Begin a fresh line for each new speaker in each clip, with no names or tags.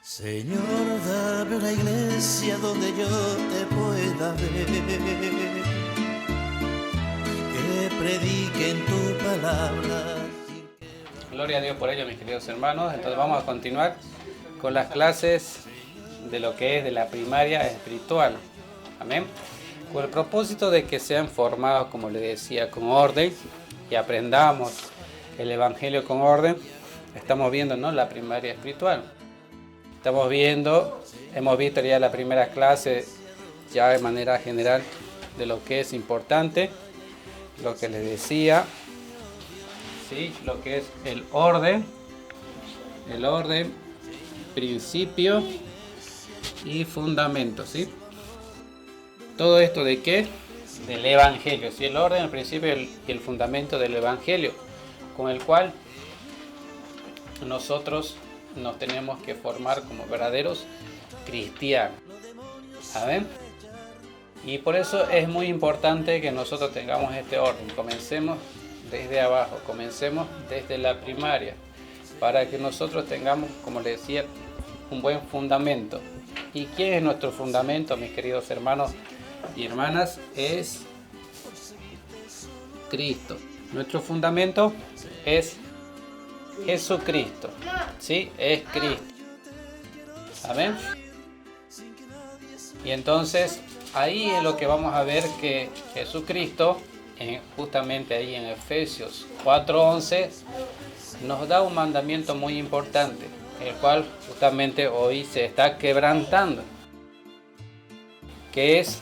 Señor, dame una iglesia donde yo te pueda ver, que prediquen tu palabra.
Gloria a Dios por ello, mis queridos hermanos. Entonces vamos a continuar con las clases de lo que es de la primaria espiritual. Amén. Con el propósito de que sean formados, como les decía, con orden y aprendamos el Evangelio con orden. Estamos viendo, ¿no?, la primaria espiritual. Hemos visto ya la primera clase ya de manera general de lo que es importante, lo que les decía, ¿sí?, lo que es el orden, principio y fundamento, ¿sí? Todo esto de qué? Del Evangelio, ¿sí? El orden, el principio y el fundamento del Evangelio, con el cual nosotros nos tenemos que formar como verdaderos cristianos. ¿Saben? Y por eso es muy importante que nosotros tengamos este orden. Comencemos desde abajo, comencemos desde la primaria, para que nosotros tengamos, como les decía, un buen fundamento. ¿Y quién es nuestro fundamento, mis queridos hermanos y hermanas? Es Cristo. Nuestro fundamento es Jesucristo. ¿Sí? Es Cristo. ¿Saben? Y entonces ahí es lo que vamos a ver, que Jesucristo, justamente ahí en Efesios 4:11, nos da un mandamiento muy importante, el cual justamente hoy se está quebrantando, que es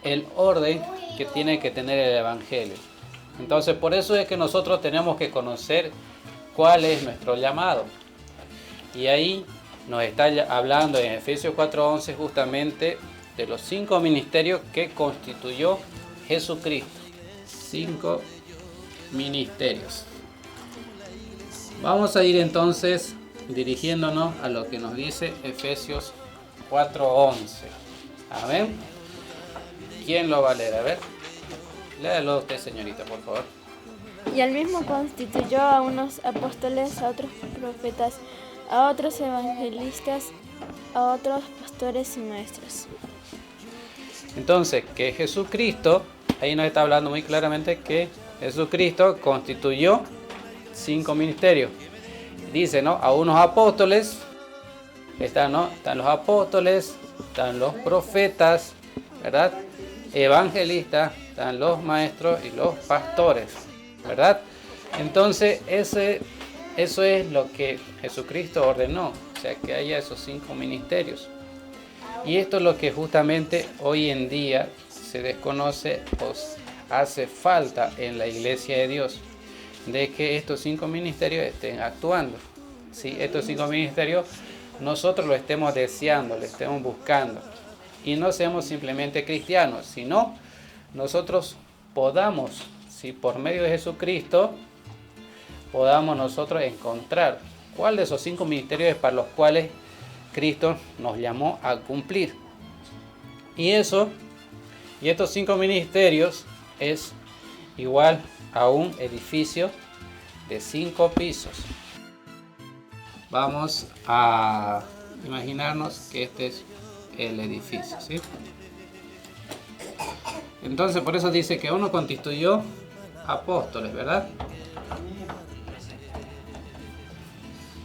el orden que tiene que tener el Evangelio. Entonces por eso es que nosotros tenemos que conocer cuál es nuestro llamado. Y ahí nos está hablando en Efesios 4:11 justamente de los 5 ministerios que constituyó Jesucristo. 5 ministerios. Vamos a ir entonces dirigiéndonos a lo que nos dice Efesios 4:11. Amén. ¿Quién lo va a leer? A ver, léalo usted, señorita, por favor.
Y él mismo constituyó a unos apóstoles, a otros profetas, a otros evangelistas, a otros pastores y maestros.
Entonces, que Jesucristo, ahí nos está hablando muy claramente que Jesucristo constituyó 5 ministerios. Dice, ¿no?, a unos apóstoles, están los apóstoles, están los profetas, ¿verdad?, evangelistas, están los maestros y los pastores, ¿verdad? Entonces, eso es lo que Jesucristo ordenó, o sea, que haya esos 5 ministerios. Y esto es lo que justamente hoy en día se desconoce o hace falta en la iglesia de Dios, de que estos 5 ministerios estén actuando. ¿Sí? Estos 5 ministerios nosotros lo estemos deseando, lo estemos buscando. Y no seamos simplemente cristianos, sino nosotros podamos, ¿sí?, por medio de Jesucristo, podamos nosotros encontrar cuál de esos 5 ministerios es para los cuales Cristo nos llamó a cumplir. Y estos 5 ministerios es igual a un edificio de 5 pisos. Vamos a imaginarnos que este es el edificio, ¿sí? Entonces por eso dice que uno constituyó apóstoles, ¿verdad?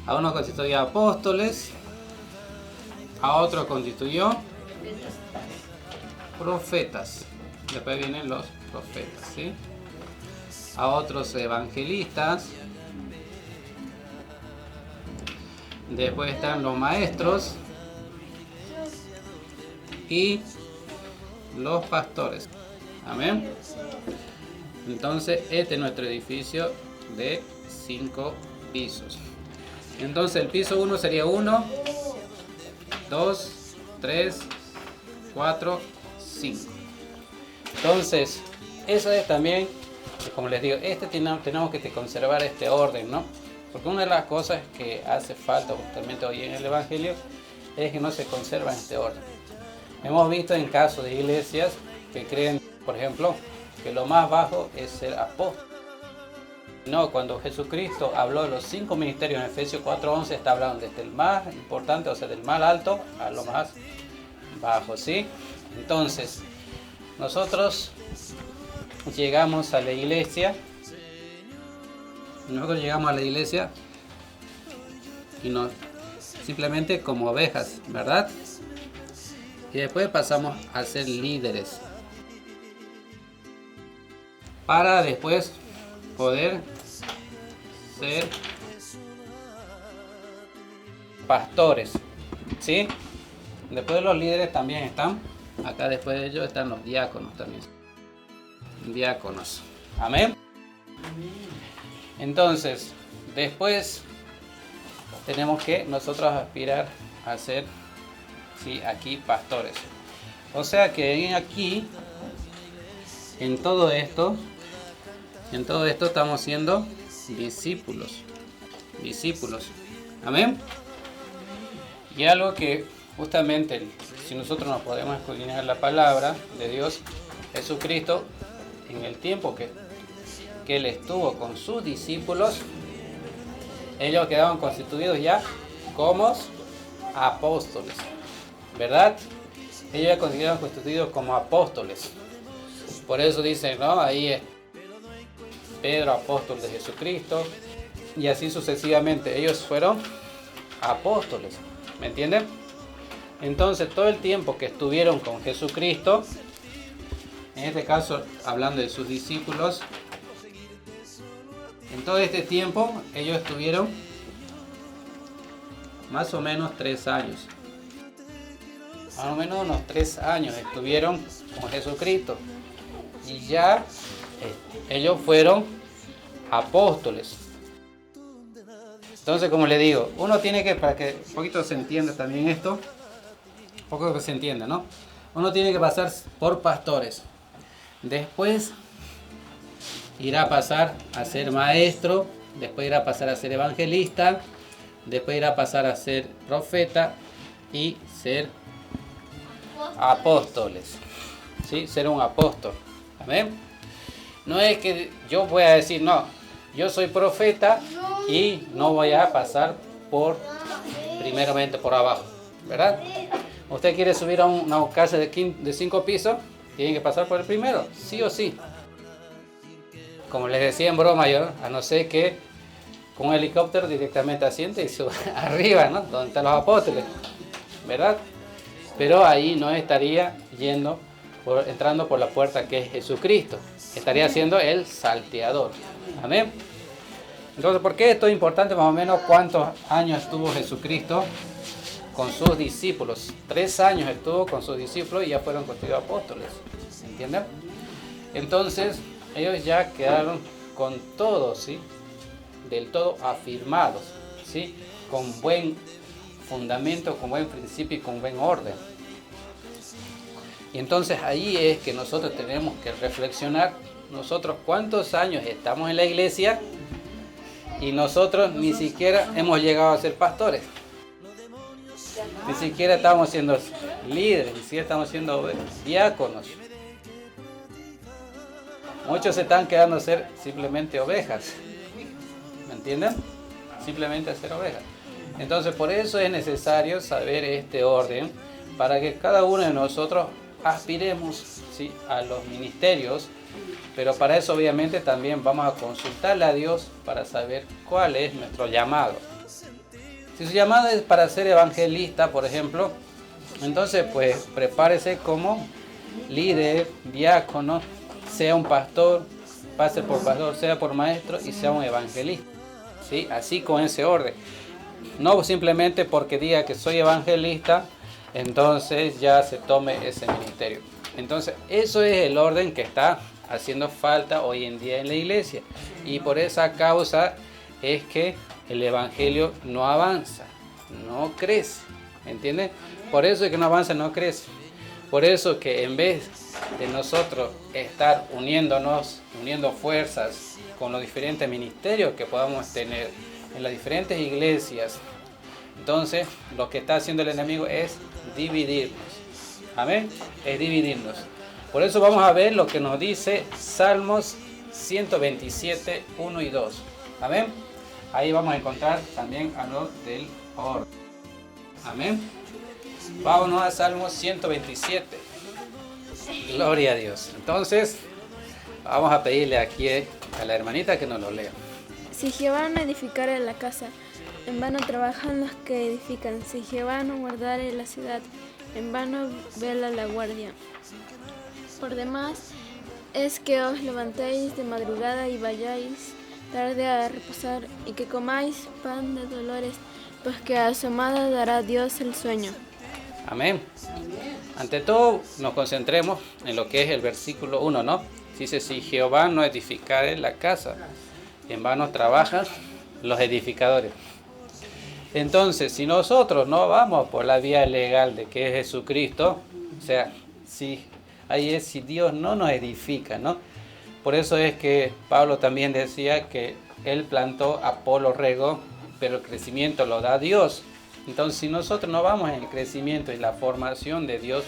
A uno constituyó apóstoles, a otro constituyó profetas. Después vienen los profetas, ¿sí? A otros evangelistas. Después están los maestros y los pastores. Amén. Entonces este es nuestro edificio de 5 pisos. Entonces el piso 1 sería 1, 2, 3, 4, 5. Entonces, eso es también, como les digo, tenemos que conservar este orden, ¿no? Porque una de las cosas que hace falta justamente hoy en el Evangelio es que no se conserva este orden. Hemos visto en casos de iglesias que creen, por ejemplo, que lo más bajo es ser apóstol. No, cuando Jesucristo habló de los 5 ministerios en Efesios 4:11, está hablando desde el más importante, o sea, del más alto a lo más bajo, ¿sí? Entonces, nosotros llegamos a la iglesia, y nos simplemente como ovejas, ¿verdad? Y después pasamos a ser líderes, para después poder ser pastores, ¿sí? Después de los líderes también están, acá después de ellos están los diáconos también. Diáconos. Amén. Entonces, después tenemos que nosotros aspirar a ser, ¿sí?, aquí pastores. O sea que aquí, en todo esto estamos siendo discípulos. Amén. Y algo que justamente, si nosotros nos podemos escudriñar la palabra de Dios, Jesucristo, en el tiempo que Él estuvo con sus discípulos, ellos quedaban constituidos ya como apóstoles, ¿verdad? Ellos ya quedaban constituidos como apóstoles. Por eso dicen, ¿no? Ahí es Pedro, apóstol de Jesucristo, y así sucesivamente. Ellos fueron apóstoles, ¿me entienden? Entonces, todo el tiempo que estuvieron con Jesucristo, en este caso hablando de sus discípulos, en todo este tiempo ellos estuvieron más o menos 3 años. Más o menos unos 3 años estuvieron con Jesucristo. Y ya ellos fueron apóstoles. Entonces, como le digo, uno tiene que, para que un poquito se entienda también esto, un poco que se entienda, ¿no? Uno tiene que pasar por pastores. Después irá a pasar a ser maestro, después irá a pasar a ser evangelista, después irá a pasar a ser profeta y ser apóstoles, ¿sí? Ser un apóstol. Amén. No es que yo voy a decir, no, yo soy profeta y no voy a pasar primeramente por abajo, ¿verdad? Usted quiere subir a una casa de 5 pisos, tiene que pasar por el primero, sí o sí. Como les decía en broma yo, a no ser que con un helicóptero directamente asiente y sube arriba, ¿no? Donde están los apóstoles, ¿verdad? Pero ahí no estaría entrando por la puerta que es Jesucristo. Estaría siendo el salteador. Amén. Entonces, ¿por qué esto es importante? Más o menos cuántos años estuvo Jesucristo con sus discípulos. 3 años estuvo con sus discípulos y ya fueron constituidos apóstoles. ¿Entienden? Entonces, ellos ya quedaron con todo, ¿sí? Del todo afirmados, ¿sí? Con buen fundamento, con buen principio y con buen orden. Y entonces ahí es que nosotros tenemos que reflexionar, nosotros cuántos años estamos en la iglesia y nosotros ni siquiera hemos llegado a ser pastores. Ni siquiera estamos siendo líderes, ni siquiera estamos siendo diáconos. Muchos se están quedando a ser simplemente ovejas. ¿Me entienden? Simplemente a ser ovejas. Entonces por eso es necesario saber este orden para que cada uno de nosotros aspiremos, ¿sí?, a los ministerios, pero para eso obviamente también vamos a consultarle a Dios para saber cuál es nuestro llamado. Si su llamado es para ser evangelista, por ejemplo, entonces pues prepárese como líder, diácono, sea un pastor, pase por pastor, sea por maestro y sea un evangelista, ¿sí? Así con ese orden. No simplemente porque diga que soy evangelista, entonces ya se tome ese ministerio. Entonces eso es el orden que está haciendo falta hoy en día en la iglesia. Y por esa causa es que el evangelio no avanza, no crece. ¿Me entiendes? Por eso es que no avanza, no crece. Por eso que en vez de nosotros estar uniendo fuerzas con los diferentes ministerios que podamos tener en las diferentes iglesias, entonces lo que está haciendo el enemigo es dividirnos. Amén. Es dividirnos. Por eso vamos a ver lo que nos dice Salmos 127, 1 y 2. Amén. Ahí vamos a encontrar también algo del orden. Amén. Vámonos a Salmo 127. Gloria a Dios. Entonces, vamos a pedirle aquí a la hermanita que nos lo lea.
Si Jehová no edificare la casa, en vano trabajan los que edifican. Si Jehová no guardare la ciudad, en vano vela la guardia. Por demás, es que os levantéis de madrugada y vayáis tarde a reposar, y que comáis pan de dolores, pues que asomada dará Dios el sueño.
Amén. Ante todo, nos concentremos en lo que es el versículo 1, ¿no? Dice, si Jehová no edificare la casa, en vano trabajan los edificadores. Entonces, si nosotros no vamos por la vía legal de que es Jesucristo, o sea, si Dios no nos edifica, ¿no? Por eso es que Pablo también decía que él plantó, Apolo regó, pero el crecimiento lo da Dios. Entonces, si nosotros no vamos en el crecimiento y la formación de Dios,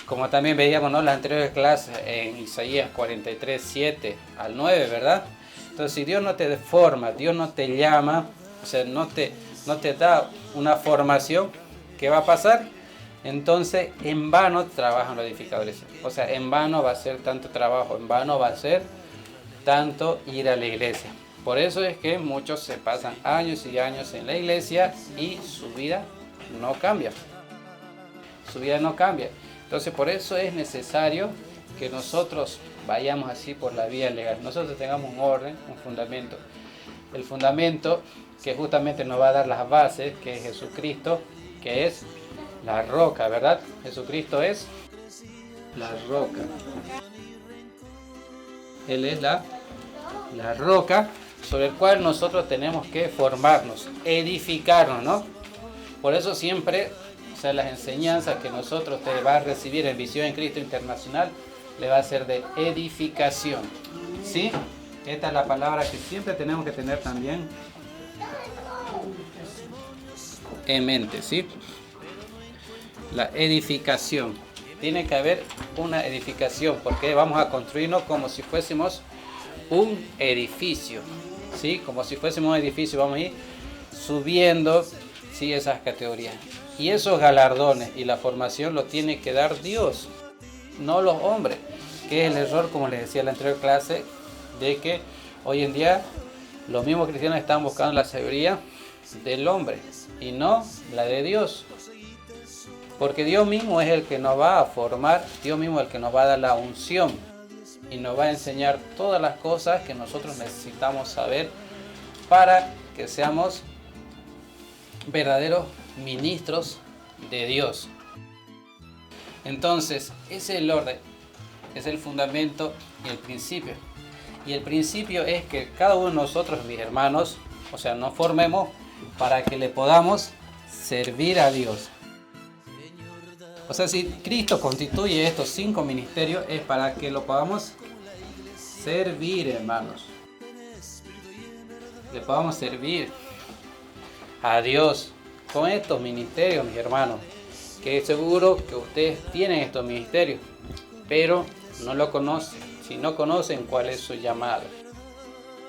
como también veíamos, ¿no?, las anteriores clases en Isaías 43, 7 al 9, ¿verdad? Entonces, si Dios no te forma, Dios no te llama, o sea, no te da una formación, ¿qué va a pasar? Entonces, en vano trabajan los edificadores. O sea, en vano va a ser tanto trabajo, en vano va a ser tanto ir a la iglesia. Por eso es que muchos se pasan años y años en la iglesia y su vida no cambia. Su vida no cambia. Entonces, por eso es necesario que nosotros vayamos así por la vía legal. Nosotros tengamos un orden, un fundamento. El fundamento que justamente nos va a dar las bases, que es Jesucristo, que es la roca, ¿verdad? Jesucristo es la roca. Él es la roca sobre el cual nosotros tenemos que formarnos, edificarnos, ¿no? Por eso siempre, o sea, las enseñanzas que nosotros te va a recibir en Visión en Cristo Internacional, le va a ser de edificación, ¿sí? Esta es la palabra que siempre tenemos que tener también en mente, ¿sí? La edificación. Tiene que haber una edificación, porque vamos a construirnos como si fuésemos un edificio, ¿sí? Como si fuésemos un edificio, vamos a ir subiendo, ¿sí?, esas categorías. Y esos galardones y la formación lo tiene que dar Dios, no los hombres, que es el error, como les decía en la anterior clase, de que hoy en día los mismos cristianos están buscando la sabiduría del hombre y no la de Dios. Porque Dios mismo es el que nos va a formar, Dios mismo es el que nos va a dar la unción y nos va a enseñar todas las cosas que nosotros necesitamos saber para que seamos verdaderos ministros de Dios. Entonces, ese es el orden, es el fundamento y el principio. Y el principio es que cada uno de nosotros, mis hermanos, o sea, nos formemos para que le podamos servir a Dios. O sea, si Cristo constituye estos 5 ministerios, es para que lo podamos servir, hermanos. Le podamos servir a Dios con estos ministerios, mis hermanos. Que seguro que ustedes tienen estos ministerios, pero no lo conocen. Si no conocen cuál es su llamado,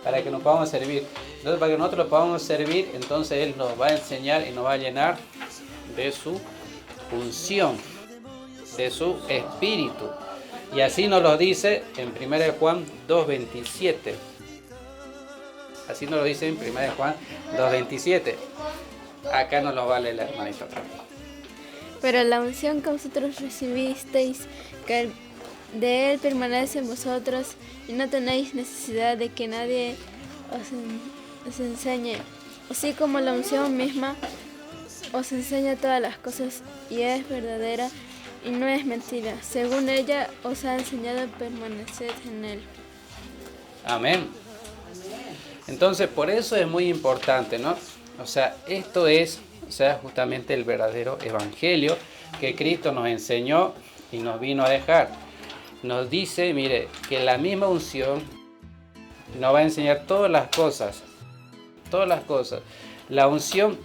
para que nos podamos servir. Entonces, para que nosotros lo podamos servir, entonces Él nos va a enseñar y nos va a llenar de su unción, de su espíritu. Y así nos lo dice en 1 Juan 2:27. Así nos lo dice en 1 Juan 2:27. Acá nos lo vale la hermanita otra vez.
Pero la unción que vosotros recibisteis, que de Él permanece en vosotros, y no tenéis necesidad de que nadie os enseñe. Así como la unción misma os enseña todas las cosas y es verdadera y no es mentira. Según ella os ha enseñado, permaneced en Él.
Amén. Entonces, por eso es muy importante, ¿no? O sea, esto es, o sea, justamente el verdadero evangelio que Cristo nos enseñó y nos vino a dejar. Nos dice, mire, que la misma unción nos va a enseñar todas las cosas. Todas las cosas. La unción,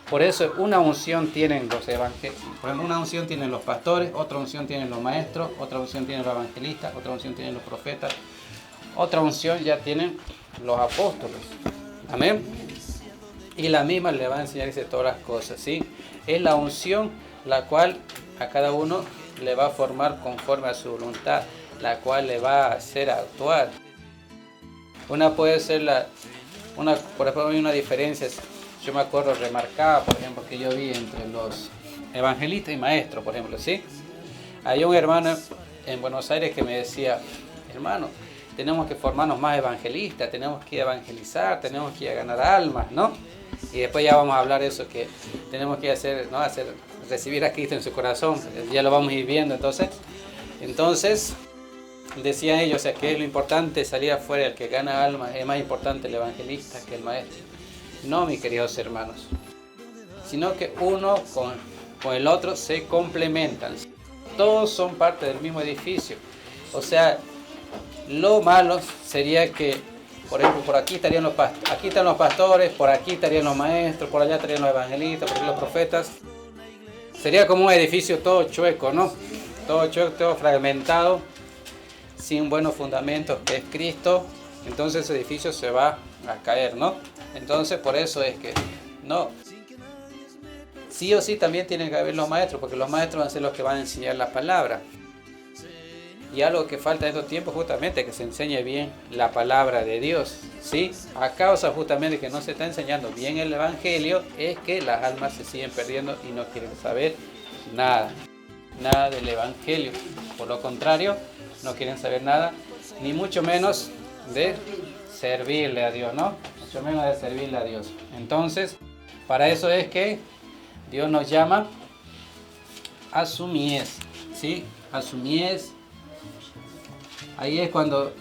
por eso una unción tienen los evangelios. Por ejemplo, una unción tienen los pastores, otra unción tienen los maestros, otra unción tienen los evangelistas, otra unción tienen los profetas, otra unción ya tienen los apóstoles. Amén. Y la misma le va a enseñar, dice, todas las cosas, ¿sí? Es la unción la cual a cada uno le va a formar conforme a su voluntad, la cual le va a hacer actuar. Una puede ser por ejemplo, hay una diferencia. Yo me acuerdo remarcada, por ejemplo, que yo vi entre los evangelistas y maestros, por ejemplo, ¿sí? Hay un hermano en Buenos Aires que me decía, hermano, tenemos que formarnos más evangelistas, tenemos que evangelizar, tenemos que ir a ganar almas, ¿no? Y después ya vamos a hablar de eso, que tenemos que hacer, ¿no? Recibir a Cristo en su corazón, ya lo vamos a ir viendo. Entonces decían ellos, o sea, que es lo importante salir afuera, el que gana almas, es más importante el evangelista que el maestro. No, mis queridos hermanos, sino que uno con el otro se complementan. Todos son parte del mismo edificio. O sea, lo malo sería que, por ejemplo, por aquí estarían aquí están los pastores, por aquí estarían los maestros, por allá estarían los evangelistas, por aquí los profetas. Sería como un edificio todo chueco, ¿no? Todo chueco, todo fragmentado, sin buenos fundamentos, que es Cristo. Entonces ese edificio se va a caer, ¿no? Entonces por eso es que, no. Sí o sí también tienen que haber los maestros, porque los maestros van a ser los que van a enseñar la palabra. Y algo que falta en estos tiempos justamente que se enseñe bien la palabra de Dios, ¿sí? A causa justamente que no se está enseñando bien el evangelio, es que las almas se siguen perdiendo y no quieren saber nada del evangelio. Por lo contrario, no quieren saber nada, ni mucho menos de servirle a Dios, ¿no? Mucho menos de servirle a Dios. Entonces, para eso es que Dios nos llama a su mies, ¿sí? A su mies. Ahí es cuando,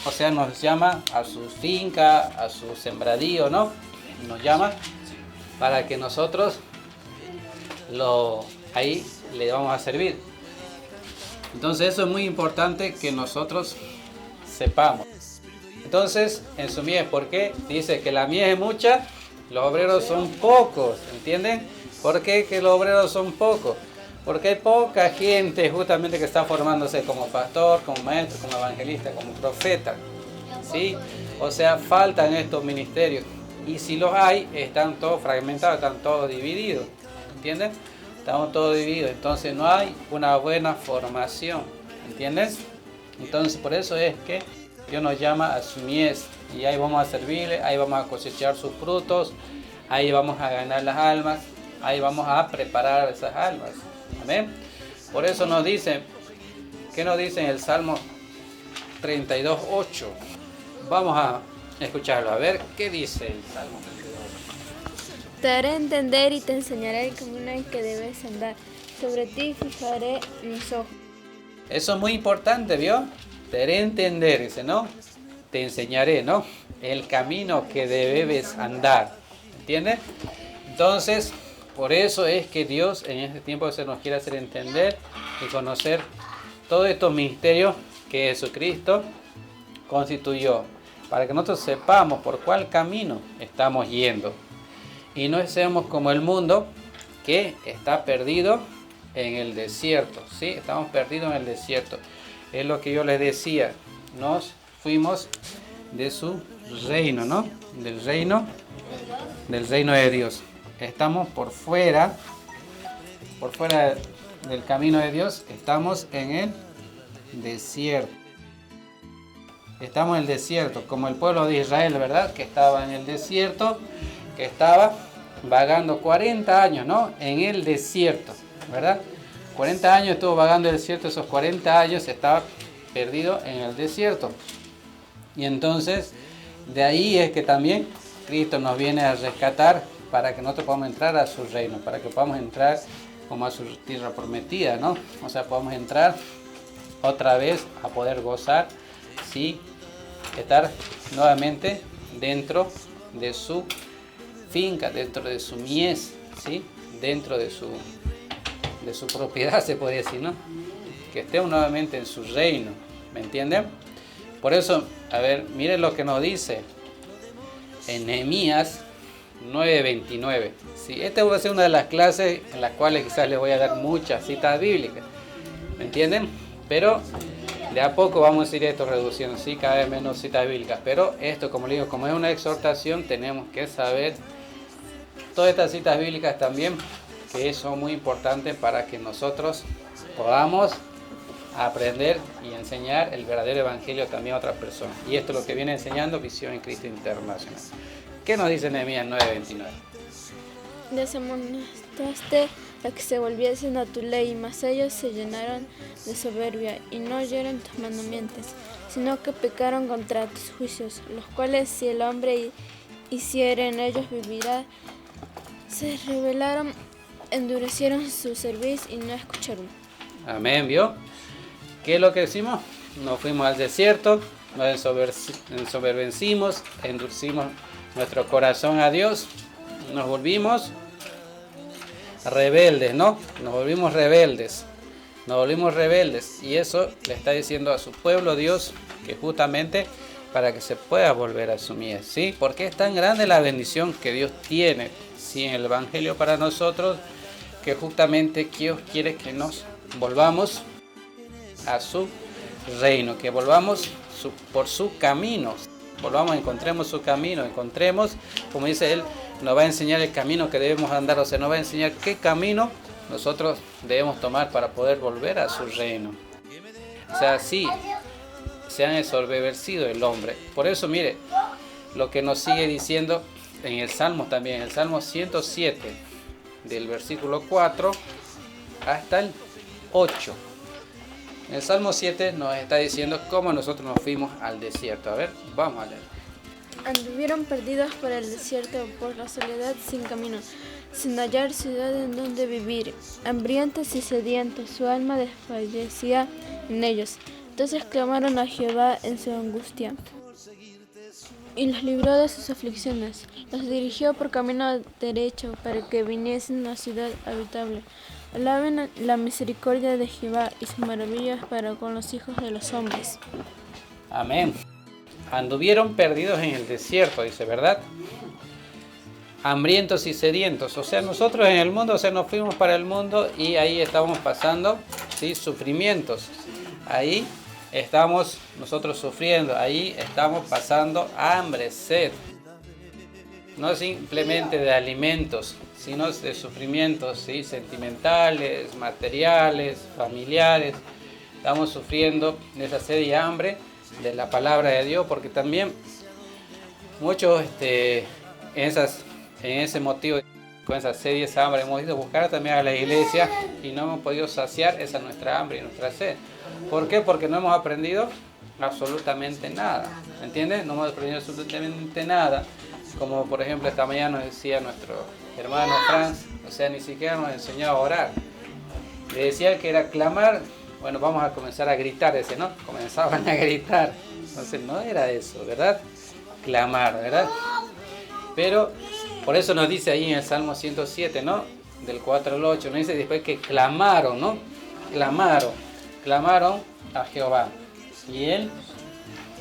o sea, nos llama a su finca, a su sembradío, ¿no? Nos llama para que nosotros ahí le vamos a servir. Entonces eso es muy importante que nosotros sepamos. Entonces, en su mies, ¿por qué? Dice que la mies es mucha, los obreros son pocos, ¿entienden? ¿Por qué que los obreros son pocos? Porque hay poca gente justamente que está formándose como pastor, como maestro, como evangelista, como profeta, ¿sí? O sea, faltan estos ministerios. Y si los hay, están todos fragmentados, están todos divididos, ¿entienden? Estamos todos divididos, entonces no hay una buena formación, ¿entiendes? Entonces por eso es que Dios nos llama a su mies, y ahí vamos a servirle, ahí vamos a cosechar sus frutos, ahí vamos a ganar las almas, ahí vamos a preparar esas almas. Amén. Por eso nos dice, ¿qué nos dice en el Salmo 32:8? Vamos a escucharlo, a ver qué dice el Salmo 32:8.
Te haré entender y te enseñaré el camino en que debes andar. Sobre ti fijaré mis ojos.
Eso es muy importante, ¿vio? Te haré entender, dice, ¿no? Te enseñaré, ¿no? El camino que debes andar. ¿Entiendes? Entonces, por eso es que Dios en este tiempo se nos quiere hacer entender y conocer todos estos misterios que Jesucristo constituyó, para que nosotros sepamos por cuál camino estamos yendo y no seamos como el mundo que está perdido en el desierto, ¿sí? Estamos perdidos en el desierto. Es lo que yo les decía, nos fuimos de su reino, ¿no? Del reino de Dios. Estamos por fuera del camino de Dios, estamos en el desierto. Estamos en el desierto, como el pueblo de Israel, ¿verdad? Que estaba en el desierto, que estaba vagando 40 años, ¿no? En el desierto, ¿verdad? 40 años estuvo vagando en el desierto, esos 40 años estaba perdido en el desierto. Y entonces, de ahí es que también Cristo nos viene a rescatar para que nosotros podamos entrar a su reino, para que podamos entrar como a su tierra prometida, ¿no? O sea, podamos entrar otra vez a poder gozar, sí, estar nuevamente dentro de su finca, dentro de su mies, ¿sí? Dentro de su propiedad, se podría decir, ¿no? Que estemos nuevamente en su reino, ¿me entienden? Por eso, a ver, miren lo que nos dice en Nehemías 9:29. Sí, esta va a ser una de las clases en las cuales quizás les voy a dar muchas citas bíblicas, ¿me entienden? Pero De a poco vamos a ir esto reduciendo, ¿sí? Cada vez menos citas bíblicas. Pero esto, como le digo, como es una exhortación, tenemos que saber todas estas citas bíblicas también, que son muy importantes para que nosotros podamos aprender y enseñar el verdadero evangelio también a otras personas. Y esto es lo que viene enseñando Visión en Cristo Internacional. ¿Qué nos dice Nehemías 9:29?
Les amonestaste a que se volviesen a tu ley, mas ellos se llenaron de soberbia y no oyeron tus mandamientos, sino que pecaron contra tus juicios, los cuales si el hombre hiciere en ellos vivirá. Se rebelaron, endurecieron su cerviz y no escucharon.
Amén, ¿vio? ¿Qué es lo que decimos? Nos fuimos al desierto, nos ensoberbecimos, endurecimos nuestro corazón a Dios, nos volvimos rebeldes, ¿no? Nos volvimos rebeldes. Y eso le está diciendo a su pueblo Dios, que justamente para que se pueda volver a su mies, ¿sí? Porque es tan grande la bendición que Dios tiene, ¿sí? En el Evangelio para nosotros, que justamente Dios quiere que nos volvamos a su reino, que volvamos por su camino, encontremos su camino, como dice Él, nos va a enseñar el camino que debemos andar, o sea, nos va a enseñar qué camino nosotros debemos tomar para poder volver a su reino. O sea, sí, se han ensoberbecido el hombre. Por eso, mire, lo que nos sigue diciendo en el Salmo también, el Salmo 107, del versículo 4 hasta el 8. En el Salmo 7 nos está diciendo cómo nosotros nos fuimos al desierto. A ver, vamos a leer.
Anduvieron perdidos por el desierto, por la soledad sin camino, sin hallar ciudad en donde vivir. Hambrientos y sedientos, su alma desfallecía en ellos. Entonces clamaron a Jehová en su angustia, y los libró de sus aflicciones. Los dirigió por camino derecho, para que viniesen a la ciudad habitable. Alaben la misericordia de Jehová y sus maravillas para con los hijos de los hombres.
Amén. Anduvieron perdidos en el desierto, dice, ¿verdad? Hambrientos y sedientos. O sea, nosotros en el mundo, o sea, nos fuimos para el mundo y ahí estamos pasando, ¿sí? Sufrimientos. Ahí estamos nosotros sufriendo, ahí estamos pasando hambre, sed. No simplemente de alimentos, sino de sufrimientos, ¿sí? Sentimentales, materiales, familiares. Estamos sufriendo de esa sed y hambre de la palabra de Dios, porque también muchos en ese motivo, con esa sed y esa hambre, hemos ido a buscar también a la iglesia y no hemos podido saciar esa nuestra hambre y nuestra sed. ¿Por qué? Porque no hemos aprendido absolutamente nada, ¿entiendes? No hemos aprendido absolutamente nada. Como por ejemplo esta mañana nos decía nuestro hermano Franz, o sea, ni siquiera nos enseñó a orar. Le decía que era clamar, bueno, vamos a comenzar a gritar, ¿no? Comenzaban a gritar. Entonces no era eso, ¿verdad? Clamar, ¿verdad? Pero por eso nos dice ahí en el Salmo 107, ¿no? Del 4 al 8, nos dice después que clamaron, ¿no? Clamaron a Jehová. Y Él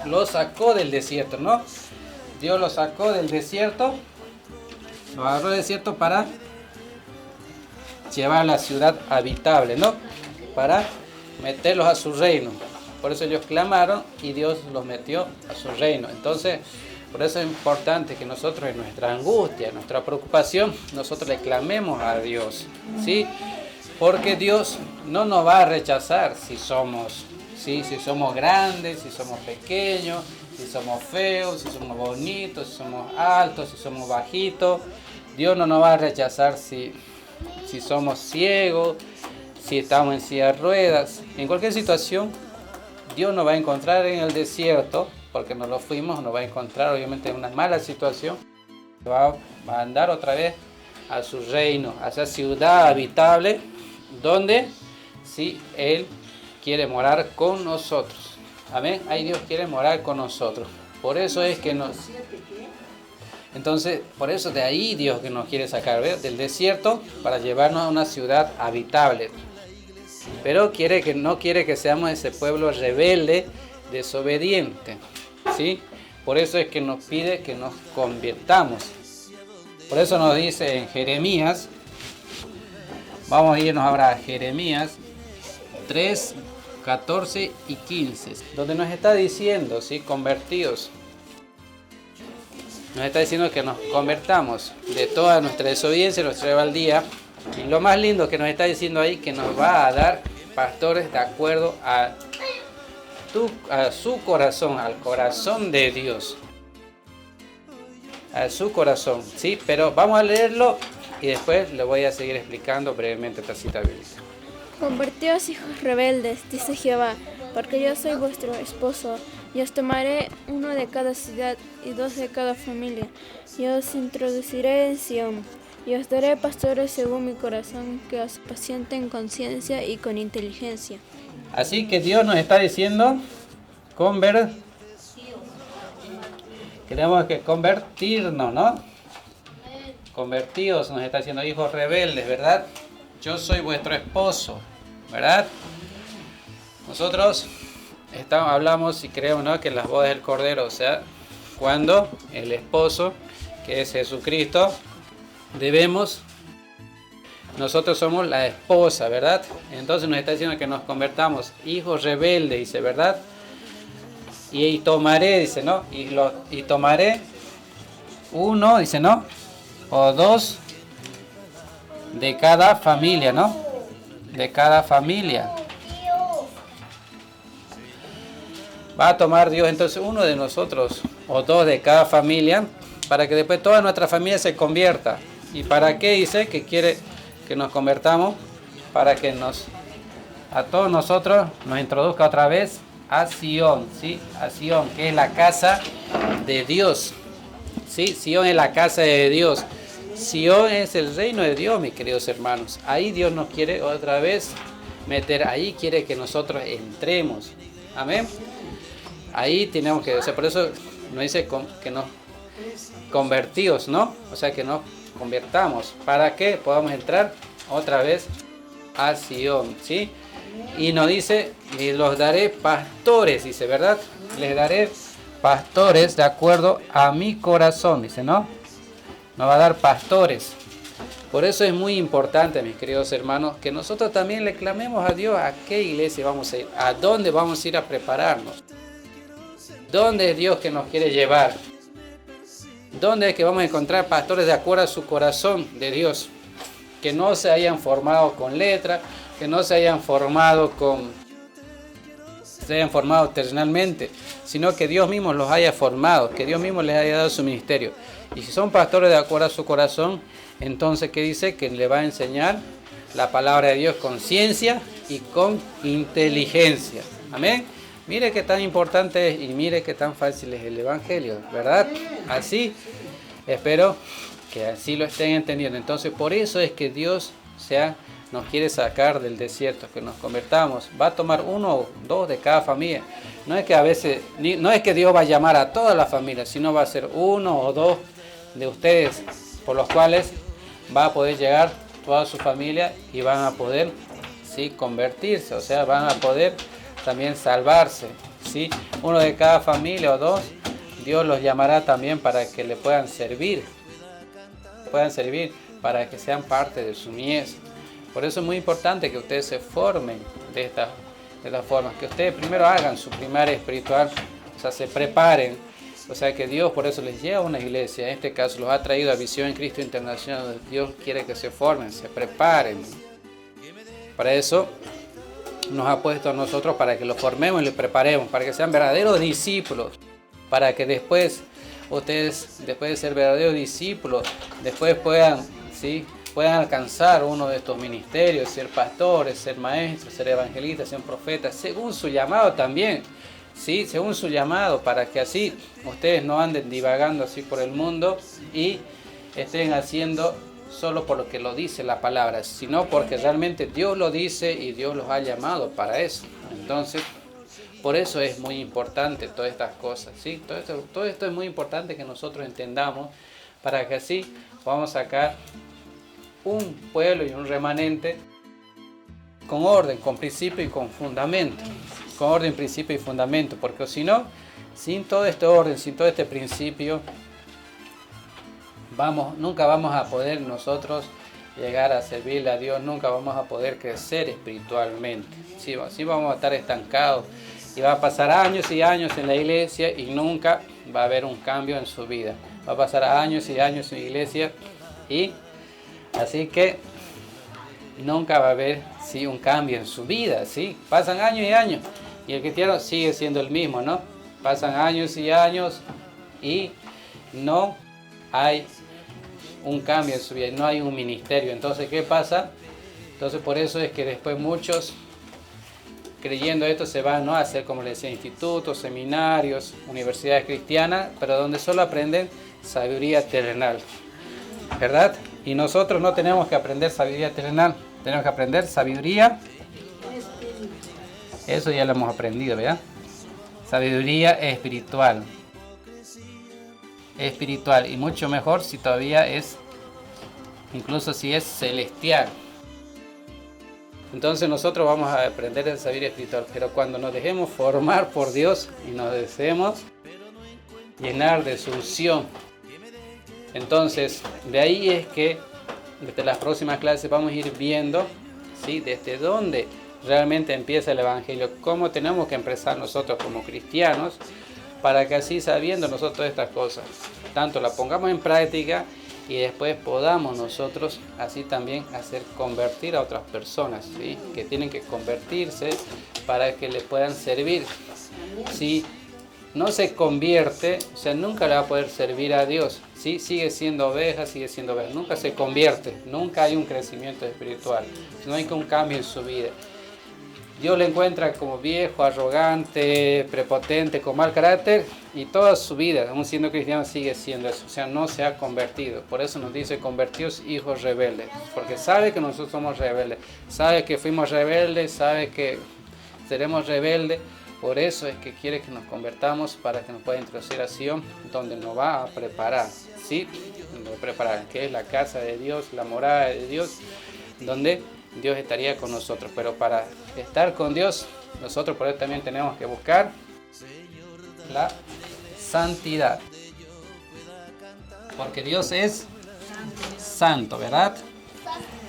los sacó del desierto, ¿no? Dios los sacó del desierto, los agarró del desierto para llevar a la ciudad habitable, ¿no? Para meterlos a su reino. Por eso ellos clamaron y Dios los metió a su reino. Entonces, por eso es importante que nosotros en nuestra angustia, en nuestra preocupación, nosotros le clamemos a Dios, ¿sí? Porque Dios no nos va a rechazar si somos grandes, si somos pequeños, si somos feos, si somos bonitos, si somos altos, si somos bajitos. Dios no nos va a rechazar si somos ciegos, si estamos en silla de ruedas. En cualquier situación, Dios nos va a encontrar en el desierto, porque nos lo fuimos, nos va a encontrar obviamente en una mala situación. Va a mandar otra vez a su reino, a esa ciudad habitable, donde sí, Él quiere morar con nosotros. Amén. Ahí Dios quiere morar con nosotros. Por eso es que Entonces, por eso de ahí Dios que nos quiere sacar, ¿ves? Del desierto para llevarnos a una ciudad habitable. Pero no quiere que seamos ese pueblo rebelde, desobediente, ¿sí? Por eso es que nos pide que nos convirtamos. Por eso nos dice en Jeremías, vamos a irnos ahora a Jeremías 3, 14 y 15, donde nos está diciendo, ¿sí? Convertidos. Nos está diciendo que nos convertamos de toda nuestra desobediencia, nuestra rebeldía. Y lo más lindo que nos está diciendo ahí, que nos va a dar pastores de acuerdo a su corazón, al corazón de Dios. A su corazón, ¿sí? Pero vamos a leerlo y después le voy a seguir explicando brevemente esta cita bíblica.
Convertíos, hijos rebeldes, dice Jehová, porque yo soy vuestro esposo, y os tomaré uno de cada ciudad y dos de cada familia, y os introduciré en Sión, y os daré pastores según mi corazón, que os apacienten con ciencia y con inteligencia.
Así que Dios nos está diciendo, tenemos que convertirnos, ¿no? Convertidos, nos está diciendo, hijos rebeldes, ¿verdad? Yo soy vuestro esposo, ¿verdad? Nosotros hablamos y creemos, ¿no?, que las bodas del Cordero, o sea, cuando el esposo, que es Jesucristo, nosotros somos la esposa, ¿verdad? Entonces nos está diciendo que nos convertamos, hijos rebeldes, dice, ¿verdad? Y tomaré, dice, ¿no? Y tomaré uno, dice, ¿no? O dos de cada familia, ¿no? De cada familia. Va a tomar Dios entonces uno de nosotros o dos de cada familia para que después toda nuestra familia se convierta. ¿Y para qué dice que quiere que nos convertamos? Para que a todos nosotros nos introduzca otra vez a Sión, ¿sí? A Sión, que es la casa de Dios. ¿Sí? Sión es la casa de Dios. Sión es el reino de Dios, mis queridos hermanos. Ahí Dios nos quiere otra vez meter, ahí quiere que nosotros entremos. Amén. Ahí tenemos que, o sea, por eso nos dice que nos convertidos, ¿no? O sea, que nos convertamos para que podamos entrar otra vez a Sión, ¿sí? Y nos dice, y los daré pastores, dice, ¿verdad? Les daré pastores de acuerdo a mi corazón, dice, ¿no? Nos va a dar pastores. Por eso es muy importante, mis queridos hermanos, que nosotros también le clamemos a Dios a qué iglesia vamos a ir, a dónde vamos a ir a prepararnos. ¿Dónde es Dios que nos quiere llevar? ¿Dónde es que vamos a encontrar pastores de acuerdo a su corazón de Dios? Que no se hayan formado con letra, que no se hayan formado terrenalmente, sino que Dios mismo los haya formado, que Dios mismo les haya dado su ministerio. Y si son pastores de acuerdo a su corazón, entonces, ¿qué dice? Que le va a enseñar la palabra de Dios con ciencia y con inteligencia. Amén. Mire qué tan importante es y mire qué tan fácil es el Evangelio, ¿verdad? Así, espero que así lo estén entendiendo. Entonces, por eso es que Dios nos quiere sacar del desierto, que nos convertamos. Va a tomar uno o dos de cada familia. No es que a veces, no es que Dios va a llamar a toda la familia, sino va a ser uno o dos de ustedes, por los cuales va a poder llegar toda su familia y van a poder, ¿sí?, convertirse, o sea, van a poder también salvarse, ¿sí? Uno de cada familia o dos, Dios los llamará también para que le puedan servir para que sean parte de su mies. Por eso es muy importante que ustedes se formen de esta forma, que ustedes primero hagan su primaria espiritual, o sea, se preparen, o sea, que Dios por eso les lleva a una iglesia, en este caso los ha traído a Visión en Cristo Internacional. Dios quiere que se formen, se preparen. Para eso nos ha puesto a nosotros para que los formemos y los preparemos, para que sean verdaderos discípulos, para que después ustedes, después de ser verdaderos discípulos, después puedan alcanzar uno de estos ministerios, ser pastores, ser maestros, ser evangelistas, ser profetas, según su llamado también, ¿sí? Según su llamado, para que así ustedes no anden divagando así por el mundo y estén haciendo solo por lo que lo dice la palabra, sino porque realmente Dios lo dice y Dios los ha llamado para eso. Entonces, por eso es muy importante todas estas cosas, ¿sí? Todo esto es muy importante que nosotros entendamos para que así podamos sacar un pueblo y un remanente con orden, con principio y con fundamento. Con orden, principio y fundamento, porque si no, sin todo este orden, sin todo este principio, nunca vamos a poder nosotros llegar a servirle a Dios, nunca vamos a poder crecer espiritualmente. Sí, vamos a estar estancados y va a pasar años y años en la iglesia y nunca va a haber un cambio en su vida. Va a pasar años y años en la iglesia y así que nunca va a haber un cambio en su vida. ¿Sí? Pasan años y años y el cristiano sigue siendo el mismo, ¿no? Pasan años y años y no hay un cambio en su vida, no hay un ministerio. Entonces, ¿qué pasa? Entonces, por eso es que después muchos, creyendo esto, se van, ¿no?, a hacer, como les decía, institutos, seminarios, universidades cristianas, pero donde solo aprenden sabiduría terrenal, ¿verdad? Y nosotros no tenemos que aprender sabiduría terrenal, tenemos que aprender sabiduría. Eso ya lo hemos aprendido, ¿verdad? Sabiduría espiritual. Espiritual, y mucho mejor si todavía es, incluso si es celestial. Entonces nosotros vamos a aprender el sabiduría espiritual, pero cuando nos dejemos formar por Dios y nos deseemos llenar de su unción, entonces de ahí es que desde las próximas clases vamos a ir viendo, ¿sí?, desde dónde realmente empieza el evangelio, cómo tenemos que empezar nosotros como cristianos, para que así, sabiendo nosotros estas cosas, tanto la pongamos en práctica y después podamos nosotros así también hacer convertir a otras personas, ¿sí?, que tienen que convertirse para que le puedan servir. Si no se convierte, o sea, nunca le va a poder servir a Dios, ¿sí? Sigue siendo oveja, nunca se convierte, nunca hay un crecimiento espiritual, no hay un cambio en su vida. Dios le encuentra como viejo, arrogante, prepotente, con mal carácter, y toda su vida, aún siendo cristiano, sigue siendo eso. O sea, no se ha convertido. Por eso nos dice: convertidos hijos rebeldes. Porque sabe que nosotros somos rebeldes. Sabe que fuimos rebeldes, sabe que seremos rebeldes. Por eso es que quiere que nos convertamos, para que nos pueda introducir a Sion, donde nos va a preparar. ¿Sí? Nos va a preparar, que es la casa de Dios, la morada de Dios, donde Dios estaría con nosotros. Pero para estar con Dios, nosotros por eso también tenemos que buscar la santidad, porque Dios es santo, ¿verdad?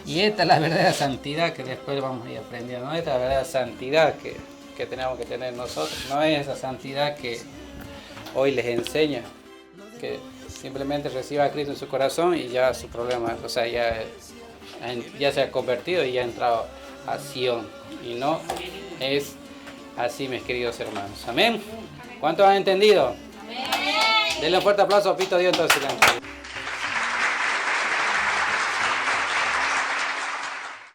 Y esta es la verdadera santidad que después vamos a ir aprendiendo, ¿no? Esta es la verdadera santidad que tenemos que tener nosotros, no es esa santidad que hoy les enseña, que simplemente reciba a Cristo en su corazón y ya su problema, o sea, ya se ha convertido y ya ha entrado a Sion, y no es así, mis queridos hermanos. Amén. ¿Cuántos han entendido? Amén. Denle un fuerte aplauso a Pito Dios entonces.